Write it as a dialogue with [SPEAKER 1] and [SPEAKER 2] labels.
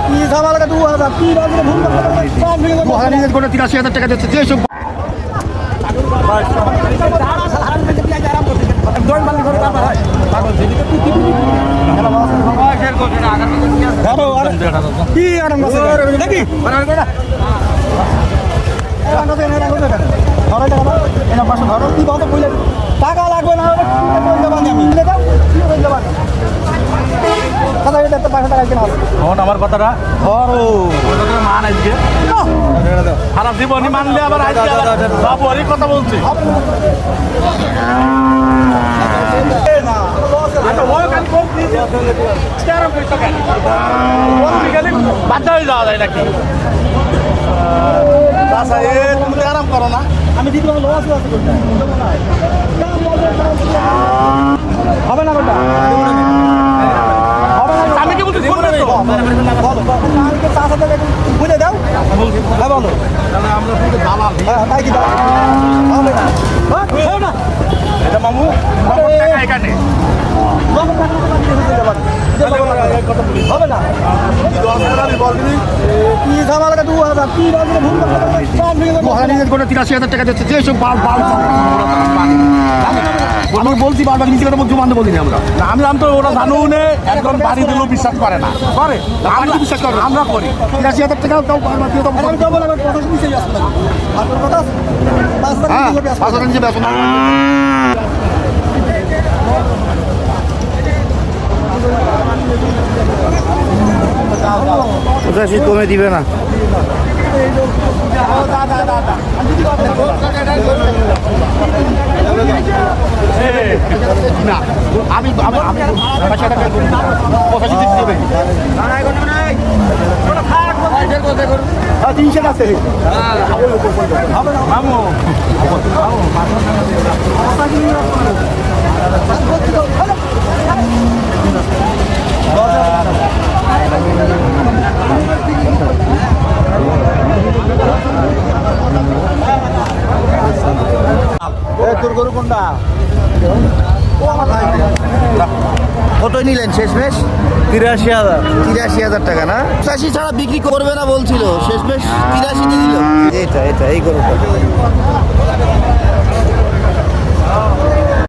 [SPEAKER 1] কি ঝামেলা 2000 কি বাজে ভুল করে 83,000 টাকা দিচ্ছে যেসব কি আরাম নাকি টাকা লাগবে না
[SPEAKER 2] আমার কথাটা মান আজকে খারাপ জীবনী মানলে আবার বাবু অনেক কথা বলছি বাধ্য হয়ে যাওয়া যায় নাকি তুমি আরাম করো না
[SPEAKER 1] আমি দিদি লস হবে না বেটা
[SPEAKER 2] আমি কি বলছি
[SPEAKER 1] বুঝে দাও হ্যাঁ বলো
[SPEAKER 2] আমরা দালাল
[SPEAKER 1] তাই কি হবে না
[SPEAKER 2] এটা মামু এখানে
[SPEAKER 1] হবে না কি ঝামেলা 2000 কি বাজে ভুল করে 83,000 টাকা দিচ্ছে যেসব
[SPEAKER 2] আমি বলছি বারবার মিশে কথা বলছি মানতে বলিনি আমরা তো ওরা জানো না একদম বাড়ি দিলেও বিশ্বাস করে না করে আমরা বিশ্বাস করি আমরা করি
[SPEAKER 1] 83,000 টাকা তাও বারবার দিয়ে তো আমি যাবো না কথা শুনতে যাই আসলে আপনার কথা 5,000 নিচে বেসন
[SPEAKER 3] কমে দিবে না
[SPEAKER 2] আমি
[SPEAKER 1] তিনশো আছে
[SPEAKER 2] মামু
[SPEAKER 1] তোর গরু কোনটা
[SPEAKER 3] কত নিলেন শেষমেশ 83,000 টাকা না 85 ছাড়া বিক্রি করবে না বলছিল শেষমেশ 83 দিল এটা এই গরুটা